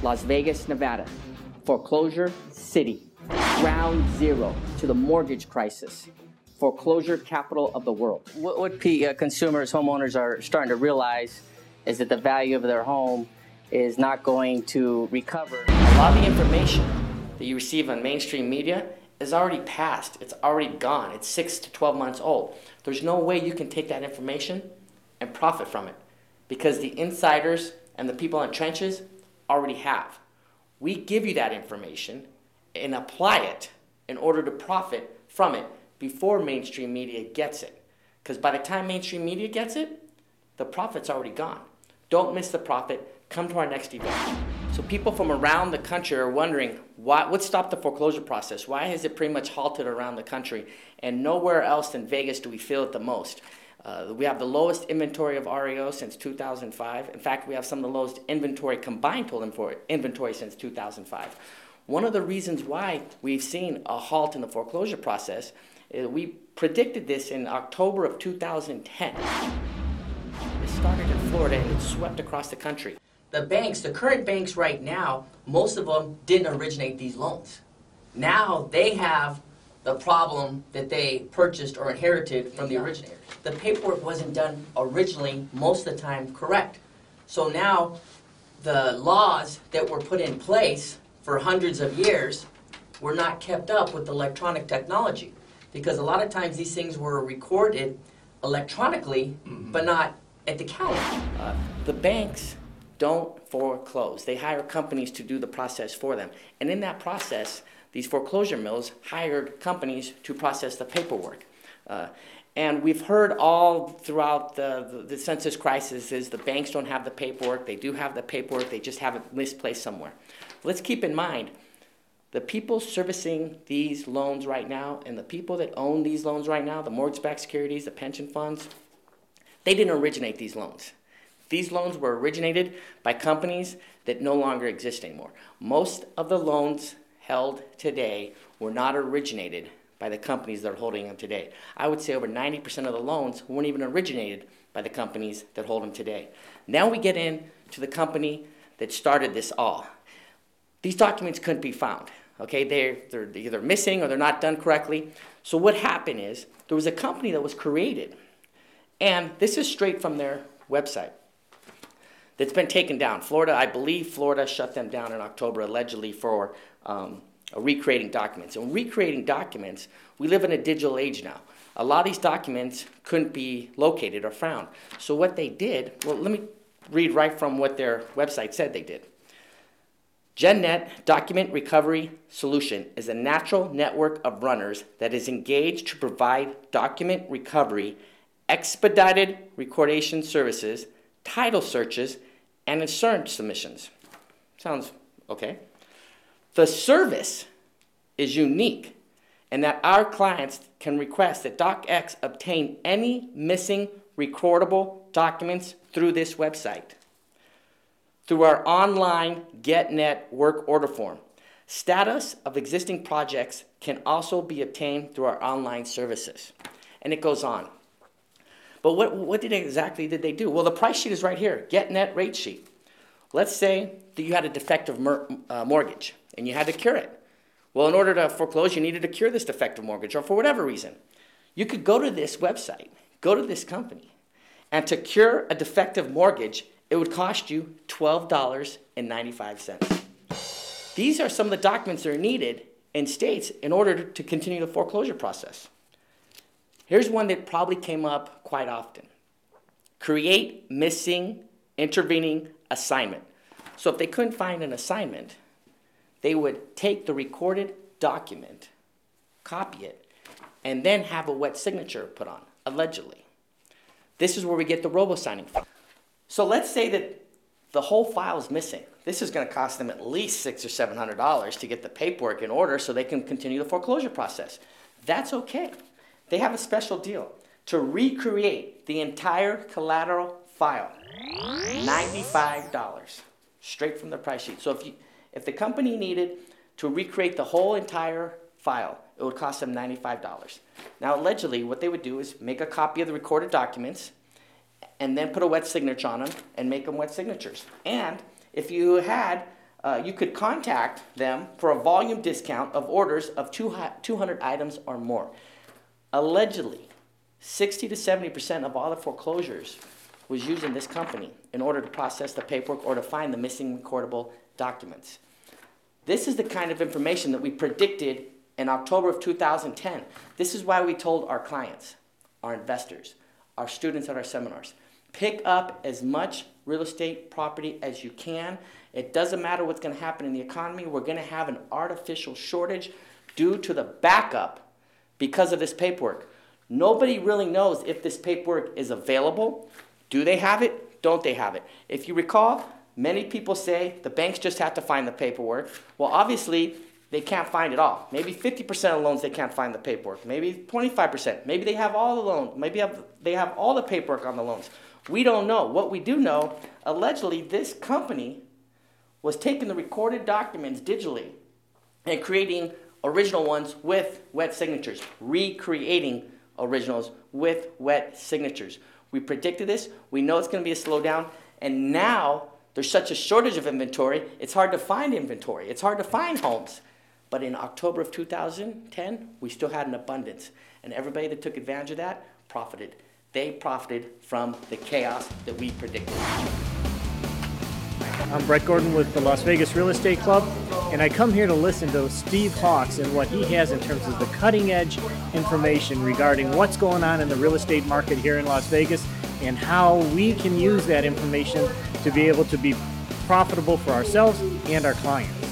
Las Vegas, Nevada, foreclosure city, ground zero to the mortgage crisis, foreclosure capital of the world. What consumers, homeowners are starting to realize is that the value of their home is not going to recover. A lot of the information that you receive on mainstream media is already past. It's already gone. It's 6 to 12 months old. There's no way you can take that information and profit from it because the insiders and the people in trenches already have. We give you that information and apply it in order to profit from it before mainstream media gets it. Because by the time mainstream media gets it, the profit's already gone. Don't miss the profit. Come to our next event. So people from around the country are wondering, what stopped the foreclosure process? Why has it pretty much halted around the country? And nowhere else in Vegas do we feel it the most. We have the lowest inventory of REO since 2005. In fact, we have some of the lowest inventory, combined total inventory since 2005. One of the reasons why we've seen a halt in the foreclosure process is we predicted this in October of 2010. It started in Florida and it swept across the country. The banks, the current banks right now, most of them didn't originate these loans. Now they have the problem that they purchased or inherited from the originator. The paperwork wasn't done originally, most of the time, correct. So now the laws that were put in place for hundreds of years were not kept up with electronic technology because a lot of times these things were recorded electronically, but not at the counter. The banks don't foreclose. They hire companies to do the process for them. And in that process, these foreclosure mills hired companies to process the paperwork. And we've heard all throughout the census crisis is the banks don't have the paperwork. They do have the paperwork. They just have it misplaced somewhere. Let's keep in mind, the people servicing these loans right now and the people that own these loans right now, the mortgage-backed securities, the pension funds, they didn't originate these loans. These loans were originated by companies that no longer exist anymore. Most of the loans held today were not originated by the companies that are holding them today. I would say over 90% of the loans weren't even originated by the companies that hold them today. Now we get into the company that started this all. These documents couldn't be found. Okay, they're either missing or they're not done correctly. So what happened is there was a company that was created, and this is straight from their website, that's been taken down. Florida, I believe Florida shut them down in October allegedly for recreating documents. And recreating documents, we live in a digital age now. A lot of these documents couldn't be located or found. So what they did, well, let me read right from what their website said they did. GenNet Document Recovery Solution is a natural network of runners that is engaged to provide document recovery, expedited recordation services, title searches, and insurance submissions. Sounds okay. The service is unique in that our clients can request that DocX obtain any missing recordable documents through this website, through our online GetNet work order form. Status of existing projects can also be obtained through our online services. And it goes on. But what exactly did they do? Well, the price sheet is right here, GetNet rate sheet. Let's say that you had a defective mortgage and you had to cure it. Well, in order to foreclose, you needed to cure this defective mortgage, or for whatever reason. You could go to this website, go to this company, and to cure a defective mortgage, it would cost you $12.95. These are some of the documents that are needed in states in order to continue the foreclosure process. Here's one that probably came up quite often. Create missing intervening assignment. So if they couldn't find an assignment, they would take the recorded document, copy it, and then have a wet signature put on, allegedly. This is where we get the Robo signing from. So let's say that the whole file is missing. This is going to cost them at least $600 or $700 to get the paperwork in order so they can continue the foreclosure process. That's okay. They have a special deal to recreate the entire collateral file, $95, straight from the price sheet. So if the company needed to recreate the whole entire file, it would cost them $95. Now, allegedly, what they would do is make a copy of the recorded documents and then put a wet signature on them and make them wet signatures. And if you had, you could contact them for a volume discount of orders of 200 items or more. Allegedly, 60 to 70% of all the foreclosures was using this company in order to process the paperwork or to find the missing recordable documents. This is the kind of information that we predicted in October of 2010. This is why we told our clients, our investors, our students at our seminars, pick up as much real estate property as you can. It doesn't matter what's going to happen in the economy. We're going to have an artificial shortage due to the backup because of this paperwork. Nobody really knows if this paperwork is available. Do they have it? Don't they have it? If you recall, many people say the banks just have to find the paperwork. Well, obviously, they can't find it all. Maybe 50% of loans they can't find the paperwork. Maybe 25%. Maybe they have all the loans. Maybe they have all the paperwork on the loans. We don't know. What we do know, allegedly, this company was taking the recorded documents digitally and creating original ones with wet signatures, recreating originals with wet signatures. We predicted this. We know it's going to be a slowdown. And now there's such a shortage of inventory, it's hard to find inventory. It's hard to find homes. But in October of 2010, we still had an abundance. And everybody that took advantage of that profited. They profited from the chaos that we predicted. I'm Brett Gordon with the Las Vegas Real Estate Club, and I come here to listen to Steve Hawks and what he has in terms of the cutting-edge information regarding what's going on in the real estate market here in Las Vegas and how we can use that information to be able to be profitable for ourselves and our clients.